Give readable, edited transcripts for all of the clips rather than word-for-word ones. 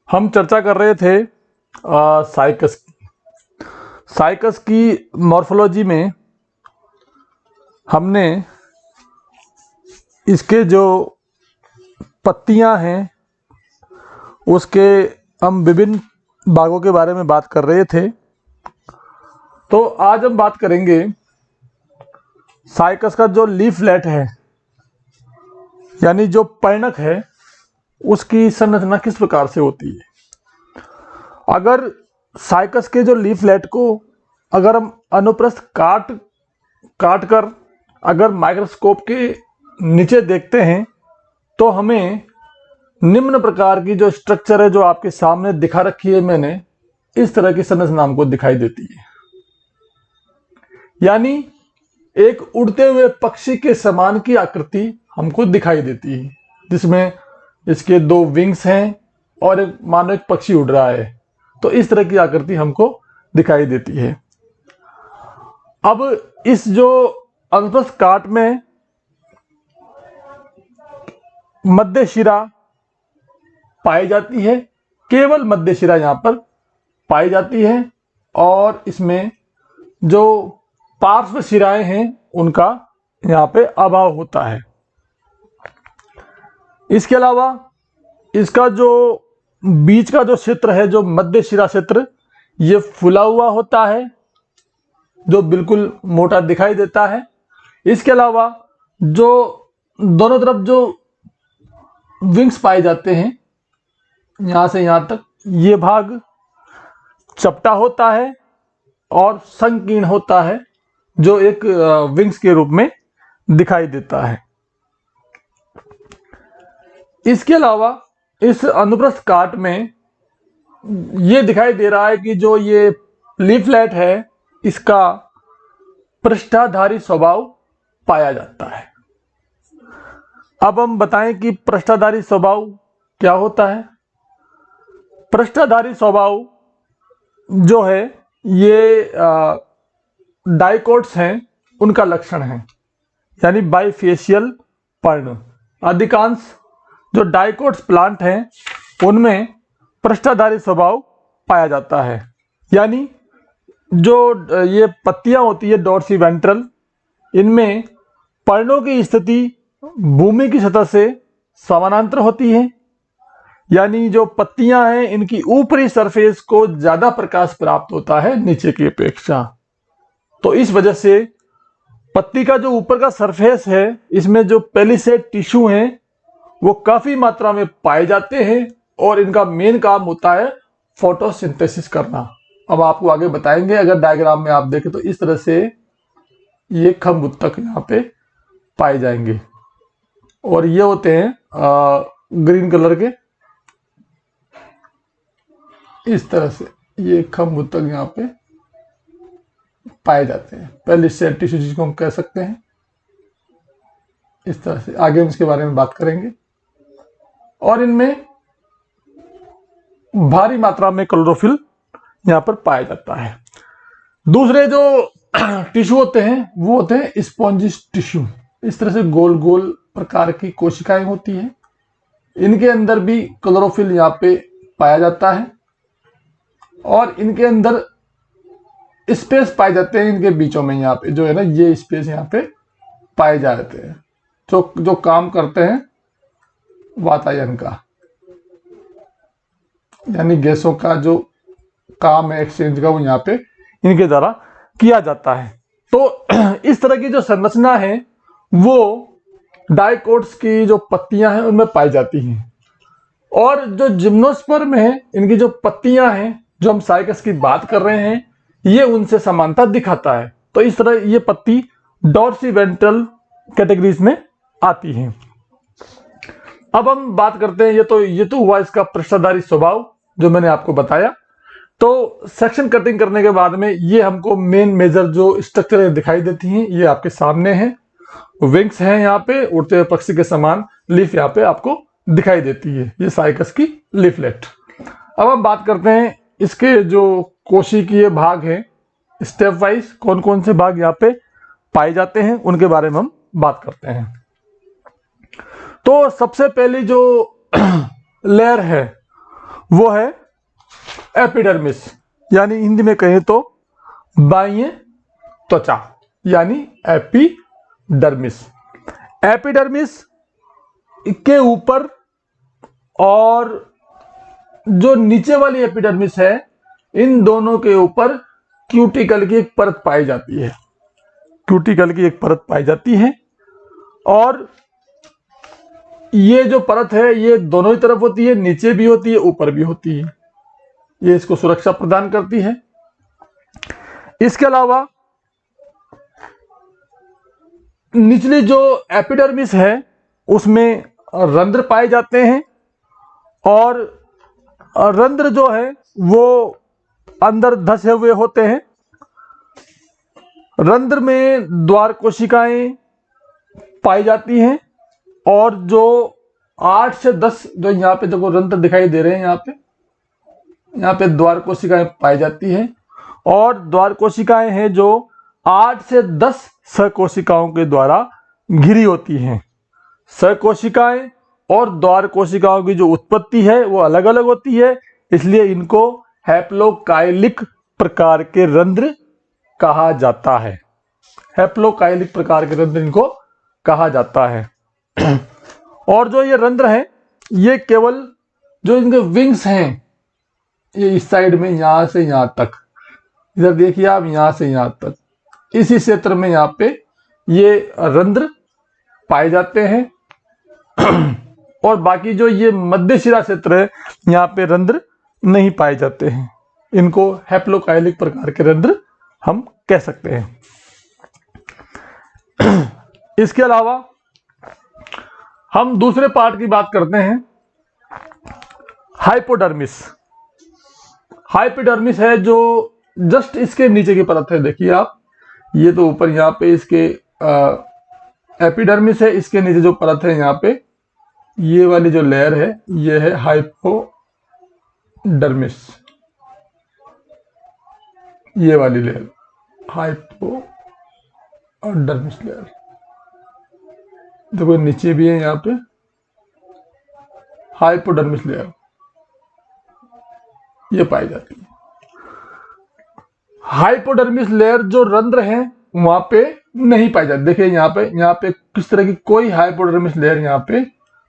हम चर्चा कर रहे थे साइकस की मॉर्फोलॉजी में हमने इसके जो पत्तियां हैं उसके हम विभिन्न भागों के बारे में बात कर रहे थे। तो आज हम बात करेंगे साइकस का जो लीफलेट है यानी जो पर्णक है उसकी संरचना किस प्रकार से होती है। अगर साइकस के जो लीफलेट को अगर हम अनुप्रस्थ काट कर अगर माइक्रोस्कोप के नीचे देखते हैं तो हमें निम्न प्रकार की जो स्ट्रक्चर है जो आपके सामने दिखा रखी है मैंने, इस तरह की संरचना हमको दिखाई देती है। यानी एक उड़ते हुए पक्षी के समान की आकृति हमको दिखाई देती है, जिसमें इसके दो विंग्स हैं और एक मानो एक पक्षी उड़ रहा है। तो इस तरह की आकृति हमको दिखाई देती है। अब इस जो अनुप्रस्थ काट में मध्य शिरा पाई जाती है, केवल मध्य शिरा यहां पर पाई जाती है और इसमें जो पार्श्व शिराएं हैं उनका यहां पे अभाव होता है। इसके अलावा इसका जो बीच का जो क्षेत्र है, जो मध्य शिरा क्षेत्र, ये फुला हुआ होता है जो बिल्कुल मोटा दिखाई देता है। इसके अलावा जो दोनों तरफ जो विंग्स पाए जाते हैं यहां से यहां तक, ये भाग चपटा होता है और संकीर्ण होता है जो एक विंग्स के रूप में दिखाई देता है। इसके अलावा इस अनुप्रस्थ काट में ये दिखाई दे रहा है कि जो ये लीफलेट है इसका पृष्ठाधारी स्वभाव पाया जाता है। अब हम बताएं कि पृष्ठाधारी स्वभाव क्या होता है। पृष्ठाधारी स्वभाव जो है ये डाइकोट्स हैं उनका लक्षण है, यानी बाइफेशियल पर्ण। अधिकांश जो डाइकोट्स प्लांट हैं उनमें पृष्ठाधारी स्वभाव पाया जाता है, यानी जो ये पत्तियां होती है डॉर्सीवेंट्रल, इनमें पर्णों की स्थिति भूमि की सतह से समानांतर होती है, यानी जो पत्तियां हैं इनकी ऊपरी सरफेस को ज्यादा प्रकाश प्राप्त होता है नीचे की अपेक्षा। तो इस वजह से पत्ती का जो ऊपर का सरफेस है इसमें जो पेलिसेड टिश्यू हैं वो काफी मात्रा में पाए जाते हैं और इनका मेन काम होता है फोटोसिंथेसिस करना। अब आपको आगे बताएंगे, अगर डायग्राम में आप देखें तो इस तरह से ये खंभ उत्तक यहाँ पे पाए जाएंगे और ये होते हैं ग्रीन कलर के। इस तरह से ये खंभ उत्तक यहाँ पे पाए जाते हैं, पेलिसेड टिश्यू जिसको हम कह सकते हैं। इस तरह से आगे हम इसके बारे में बात करेंगे और इनमें भारी मात्रा में क्लोरोफिल यहां पर पाया जाता है। दूसरे जो टिश्यू होते हैं वो होते हैं स्पॉन्जिस टिश्यू। इस तरह से गोल गोल प्रकार की कोशिकाएं होती हैं, इनके अंदर भी क्लोरोफिल यहाँ पे पाया जाता है और इनके अंदर स्पेस पाए जाते हैं। इनके बीचों में यहाँ पे जो है ना, ये स्पेस यहाँ पे पाए जाते हैं जो काम करते हैं वातायन का, यानी गैसों का जो काम है एक्सचेंज का वो यहाँ पे इनके द्वारा किया जाता है। तो इस तरह की जो संरचना है वो डाइकोट्स की जो पत्तियां हैं उनमें पाई जाती हैं और जो जिम्नोस्पर्म है इनकी जो पत्तियां हैं जो हम साइकस की बात कर रहे हैं ये उनसे समानता दिखाता है। तो इस तरह ये पत्ती डॉर्सीवेंट्रल कैटेगरीज में आती है। अब हम बात करते हैं, ये तो हुआ इसका पृष्ठधारी स्वभाव जो मैंने आपको बताया। तो सेक्शन कटिंग करने के बाद में ये हमको मेन मेजर जो स्ट्रक्चर दिखाई देती हैं ये आपके सामने हैं। विंग्स हैं यहाँ पे, उड़ते हुए पक्षी के समान लीफ यहाँ पे आपको दिखाई देती है, ये साइकस की लीफलेट। अब हम बात करते हैं इसके जो कोशिकीय भाग हैं, स्टेप वाइज कौन कौन से भाग यहाँ पे पाए जाते हैं उनके बारे में हम बात करते हैं। तो सबसे पहली जो लेयर है वो है एपिडर्मिस, यानी हिंदी में कहें तो बाह्य त्वचा, यानी एपिडर्मिस। एपिडर्मिस के ऊपर और जो नीचे वाली एपिडर्मिस है, इन दोनों के ऊपर क्यूटिकल की एक परत पाई जाती है। क्यूटिकल की एक परत पाई जाती है और ये जो परत है ये दोनों ही तरफ होती है, नीचे भी होती है, ऊपर भी होती है। ये इसको सुरक्षा प्रदान करती है। इसके अलावा निचली जो एपिडर्मिस है उसमें रंध्र पाए जाते हैं और रंध्र जो है वो अंदर धसे हुए होते हैं। रंध्र में द्वार कोशिकाएं पाई जाती हैं और जो 8 से 10 जो यहाँ पे देखो रंध्र दिखाई दे रहे हैं, यहाँ पे द्वार कोशिकाएं पाई जाती हैं और द्वार कोशिकाएं हैं जो 8 से 10 सहकोशिकाओं के द्वारा घिरी होती हैं। सहकोशिकाएं और द्वार कोशिकाओं की जो उत्पत्ति है वो अलग अलग होती है, इसलिए इनको हैप्लोकाइलिक प्रकार के रंध्र कहा जाता है। हैप्लोकाइलिक प्रकार के रंध्र इनको कहा जाता है। और जो ये रंध्र हैं ये केवल जो इनके विंग्स हैं, ये इस साइड में यहां से यहां तक, इधर देखिए आप, यहां से यहां तक, इसी क्षेत्र में यहाँ पे ये रंध्र पाए जाते हैं और बाकी जो ये मध्य शिरा क्षेत्र है यहाँ पे रंध्र नहीं पाए जाते हैं। इनको हैप्लोकाइलिक प्रकार के रंध्र हम कह सकते हैं। इसके अलावा हम दूसरे पार्ट की बात करते हैं, हाइपोडर्मिस। हाइपोडर्मिस है जो जस्ट इसके नीचे की परत है। देखिए आप, ये तो ऊपर यहाँ पे इसके एपिडर्मिस है, इसके नीचे जो परत है यहाँ पे ये वाली जो लेयर है ये है हाइपोडर्मिस। ये वाली लेयर हाइपोडर्मिस लेयर, देखो नीचे भी है यहाँ पे हाइपोडर्मिस लेयर, ये पाई जाती है। हाइपोडर्मिस लेयर जो रंध्र हैं वहां पे नहीं पाई जाती। देखिए यहाँ पे किस तरह की कोई हाइपोडर्मिस लेयर यहाँ पे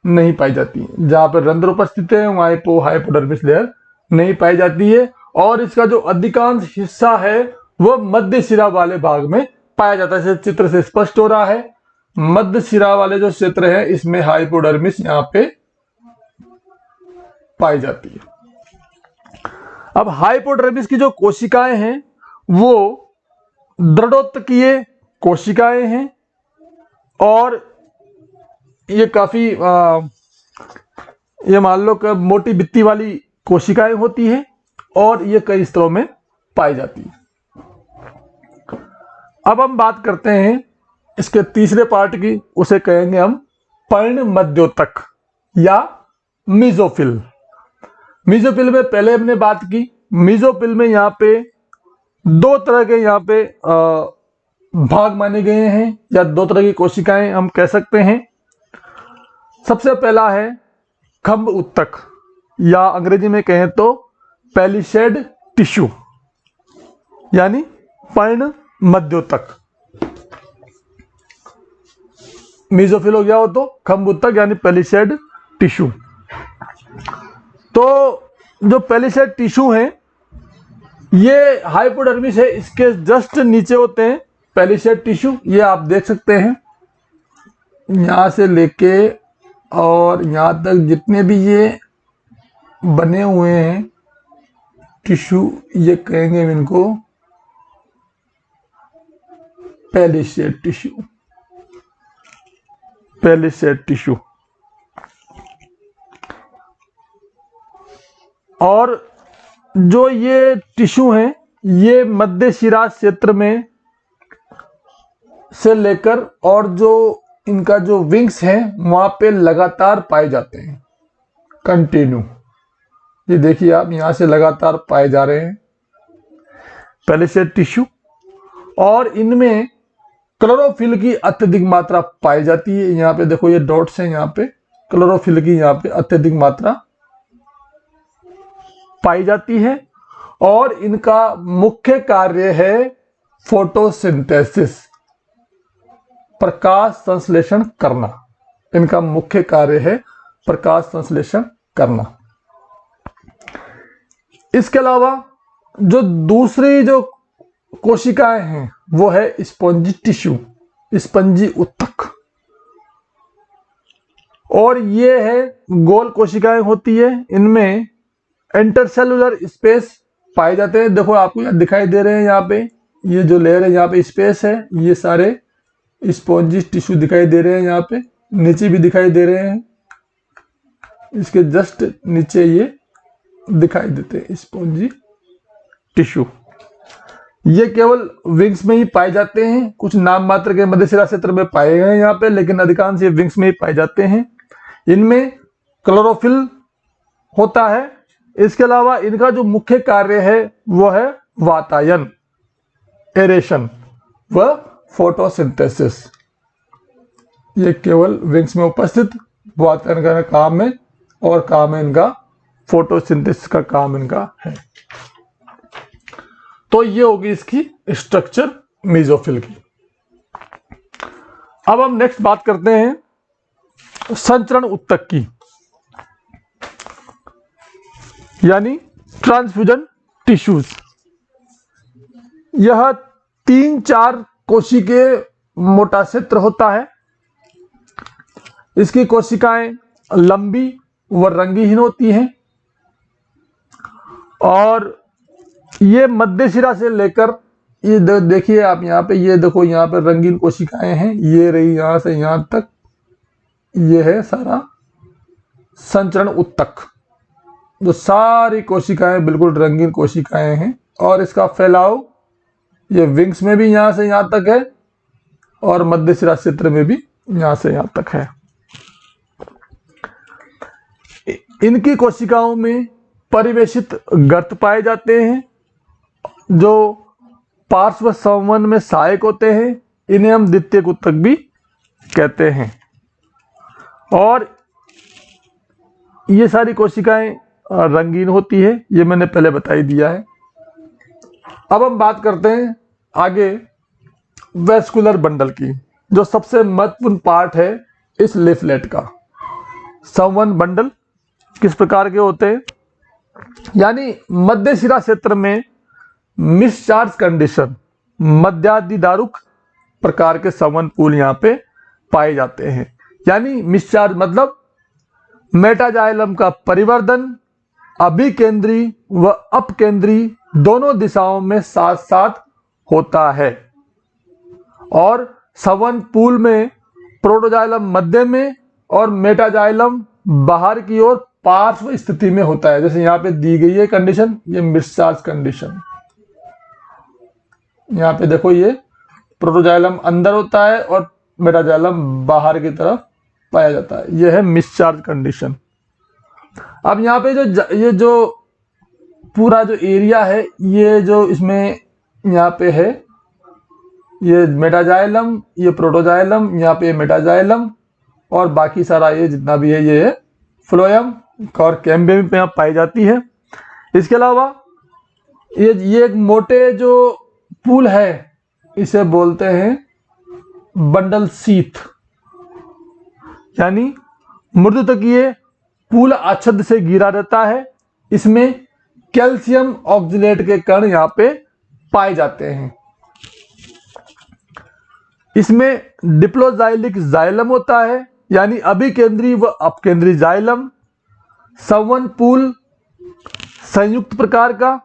नहीं पाई जाती है। जहां पर रंध्र उपस्थित है वहां हाइपोडर्मिस लेयर नहीं पाई जाती है और इसका जो अधिकांश हिस्सा है वो मध्य शिरा वाले भाग में पाया जाता है। जैसे चित्र से स्पष्ट हो रहा है, मध्य शिरा वाले जो क्षेत्र है इसमें हाइपोडर्मिस यहाँ पे पाई जाती है। अब हाइपोडर्मिस की जो कोशिकाएं हैं वो दृढ़ोत्तकीय कोशिकाएं हैं और ये काफी ये मान लो कि मोटी भित्ति वाली कोशिकाएं होती है और ये कई स्तरों में पाई जाती है। अब हम बात करते हैं इसके तीसरे पार्ट की, उसे कहेंगे हम पर्ण मध्योतक या मीजोफिल। मीजोफिल में पहले हमने बात की, मीजोफिल में यहाँ पे दो तरह के यहाँ पे भाग माने गए हैं या दो तरह की कोशिकाएं हम कह सकते हैं। सबसे पहला है खंभ उत्तक या अंग्रेजी में कहें तो पैलिसेड टिश्यू, यानी पर्ण मध्योतक। मीजोफिल हो गया हो तो खंभ उत्तक यानी पैलिसेड टिश्यू। तो जो पैलिसेड टिश्यू है ये हाइपोडर्मिस है, इसके जस्ट नीचे होते हैं पैलिसेड टिश्यू। ये आप देख सकते हैं यहां से लेके और यहां तक जितने भी ये बने हुए हैं टिश्यू, ये कहेंगे इनको पैलिसेड टिश्यू। Palisade tissue. और जो ये टिश्यू हैं ये मध्य शिरा क्षेत्र में से लेकर और जो इनका जो विंग्स हैं वहां पे लगातार पाए जाते हैं, कंटिन्यू। ये देखिए आप, यहां से लगातार पाए जा रहे हैं पैलिसेड टिश्यू और इनमें क्लोरोफिल की अत्यधिक मात्रा पाई जाती है। यहाँ पे देखो ये डॉट्स हैं, यहाँ पे क्लोरोफिल की यहाँ पे अत्यधिक मात्रा पाई जाती है और इनका मुख्य कार्य है फोटोसिंथेसिस, प्रकाश संश्लेषण करना। इनका मुख्य कार्य है प्रकाश संश्लेषण करना। इसके अलावा जो दूसरी जो कोशिकाएं हैं वो है स्पंजी टिश्यू, स्पंजी उत्तक, और ये है गोल कोशिकाएं होती है। इनमें इंटरसेलुलर स्पेस पाए जाते हैं। देखो आपको यहाँ दिखाई दे रहे हैं, यहाँ पे ये जो लेयर है यहाँ पे स्पेस है, ये सारे स्पॉन्जी टिश्यू दिखाई दे रहे हैं। यहाँ पे नीचे भी दिखाई दे रहे हैं, इसके जस्ट नीचे ये दिखाई देते हैं स्पॉन्जी टिश्यू। ये केवल विंग्स में ही पाए जाते हैं, कुछ नाम मात्र के मध्यशिरा क्षेत्र में पाए गए हैं यहाँ पे, लेकिन अधिकांश ये विंग्स में ही पाए जाते हैं। इनमें क्लोरोफिल होता है। इसके अलावा इनका जो मुख्य कार्य है वो है वातायन, एरेशन व फोटोसिंथेसिस। ये केवल विंग्स में उपस्थित वातायन का काम है और काम है इनका फोटोसिंथेसिस का काम इनका है। तो ये होगी इसकी स्ट्रक्चर मेसोफिल की। अब हम नेक्स्ट बात करते हैं संचरण उत्तक की, यानी ट्रांसफ्यूजन टिश्यूज। यह 3-4 कोशिकीय मोटा क्षेत्र होता है। इसकी कोशिकाएं लंबी व रंगहीन होती हैं और ये मध्य शिरा से लेकर ये देखिए आप यहाँ पे, ये देखो यहाँ पे रंगीन कोशिकाएं हैं, ये रही यहाँ से यहाँ तक, ये है सारा संचरण उत्तक। जो सारी कोशिकाएं बिल्कुल रंगीन कोशिकाएं हैं और इसका फैलाव ये विंग्स में भी यहाँ से यहाँ तक है और मध्य शिरा क्षेत्र में भी यहाँ से यहाँ तक है। इनकी कोशिकाओं में परिवेशित गर्त पाए जाते हैं जो पार्श्व संवहन में सहायक होते हैं। इन्हें हम द्वितीयक उत्तक भी कहते हैं और ये सारी कोशिकाएं रंगीन होती है, ये मैंने पहले बता ही दिया है। अब हम बात करते हैं आगे वेस्कुलर बंडल की, जो सबसे महत्वपूर्ण पार्ट है इस लीफलेट का। संवहन बंडल किस प्रकार के होते हैं, यानी मध्य शिरा क्षेत्र में मिसचार्ज कंडीशन, मध्यादिदारुक प्रकार के संवहन पूल यहाँ पे पाए जाते हैं। यानी मिसचार्ज मतलब मेटाजाइलम का परिवर्धन अभिकेंद्री व अपकेंद्री दोनों दिशाओं में साथ साथ होता है और संवहन पूल में प्रोटोजाइलम मध्य में और मेटाजाइलम बाहर की ओर पार्श्व स्थिति में होता है। जैसे यहाँ पे दी गई है कंडीशन, ये मिसचार्ज कंडीशन। यहाँ पे देखो ये प्रोटोजाइलम अंदर होता है और मेटाजाइलम बाहर की तरफ पाया जाता है, यह है मिसचार्ज कंडीशन। अब यहाँ पे ये जो पूरा जो एरिया है, ये जो इसमें यहाँ पे है, ये मेटाजाइलम, ये प्रोटोजाइलम, यहाँ पे मेटाजाइलम और बाकी सारा ये जितना भी है ये फ्लोएम और कैम्बियम पे यहाँ पाई जाती है। इसके अलावा ये एक मोटे जो पूल है इसे बोलते हैं बंडल सीथ, यानी मृदुतकीय पूल आच्छाद से घिरा रहता है। इसमें कैल्शियम ऑक्जेलेट के कण यहाँ पे पाए जाते हैं। इसमें डिप्लोजाइलिक जाइलम होता है, यानी अभिकेंद्री व अपकेंद्री जाइलम। संवहन पूल संयुक्त प्रकार का,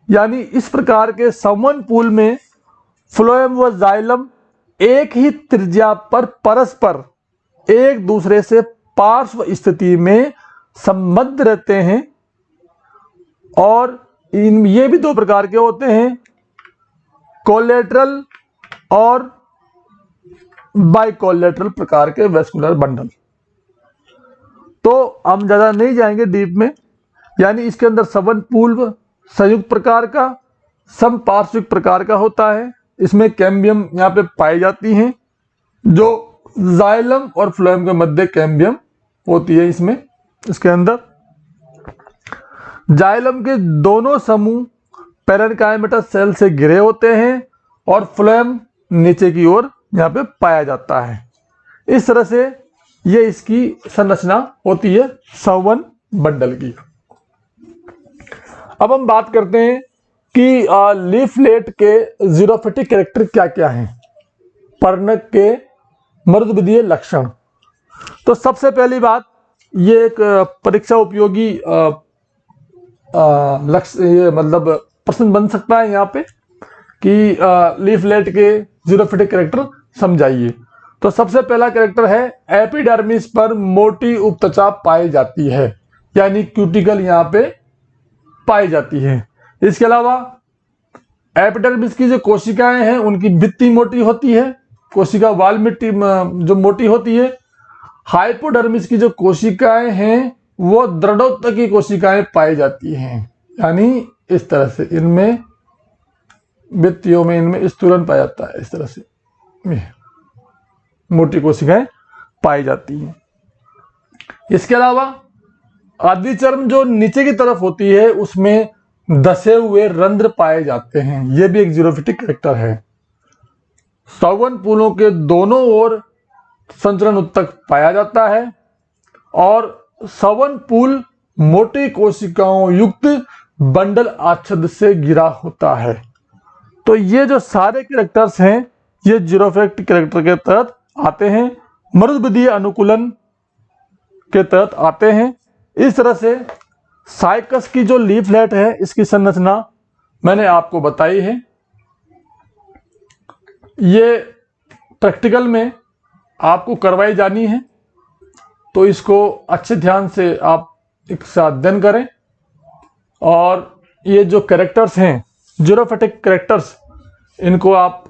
यानी इस प्रकार के संवहन पूल में फ्लोएम व जाइलम एक ही त्रिज्या पर परस्पर एक दूसरे से पार्श्व स्थिति में संबद्ध रहते हैं और ये भी 2 प्रकार के होते हैं, कोलेटरल और बाइकोलेटरल प्रकार के वेस्कुलर बंडल। तो हम ज्यादा नहीं जाएंगे डीप में, यानी इसके अंदर संवहन पूल संयुक्त प्रकार का, समपार्श्विक प्रकार का होता है। इसमें कैम्बियम यहाँ पे पाई जाती हैं, जो जाइलम और फ्लोएम के मध्य कैम्बियम होती है इसमें। इसके अंदर जाइलम के दोनों समूह पैरेन्काइमेटस सेल से घिरे होते हैं और फ्लोएम नीचे की ओर यहाँ पे पाया जाता है। इस तरह से ये इसकी संरचना होती है संवहन बंडल की। अब हम बात करते हैं कि लीफलेट के जीरोफिटिक कैरेक्टर क्या क्या हैं, पर्णक के मरुदविदीय लक्षण। तो सबसे पहली बात, ये एक परीक्षा उपयोगी लक्ष्य, ये मतलब प्रश्न बन सकता है यहाँ पे कि लीफलेट के जीरोफिटिक कैरेक्टर समझाइए। तो सबसे पहला कैरेक्टर है एपिडर्मिस पर मोटी उपत्वचा पाई जाती है, यानी क्यूटिकल यहाँ पे पाई जाती है। इसके अलावा एपिडर्मिस की जो कोशिकाएं हैं उनकी भित्ति मोटी होती है, कोशिका वाल मिट्टी जो मोटी होती है। हाइपोडर्मिस की जो कोशिकाएं हैं वो दृढ़ोत्तक की कोशिकाएं पाई जाती हैं, यानी इस तरह से इनमें भित्तियों में इनमें स्तूलन पाया जाता है, इस तरह से मोटी कोशिकाएं पाई जाती हैं। इसके अलावा आदिचर्म जो नीचे की तरफ होती है उसमें धसे हुए रंध्र पाए जाते हैं, यह भी एक जीरोफिटिक कैरेक्टर है। संवहन पुलों के दोनों ओर संचरण उत्तक पाया जाता है और संवहन पुल मोटी कोशिकाओं युक्त बंडल आच्छद से घिरा होता है। तो ये जो सारे कैरेक्टर्स हैं ये जीरोफिटिक कैरेक्टर के तहत आते हैं, मरुदविदीय अनुकूलन के तहत आते हैं। इस तरह से साइकस की जो लीफलेट है इसकी संरचना मैंने आपको बताई है। ये प्रैक्टिकल में आपको करवाई जानी है, तो इसको अच्छे ध्यान से आप इसका अध्ययन करें और ये जो कैरेक्टर्स हैं जीरोफिटिक कैरेक्टर्स, इनको आप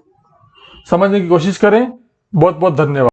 समझने की कोशिश करें। बहुत बहुत धन्यवाद।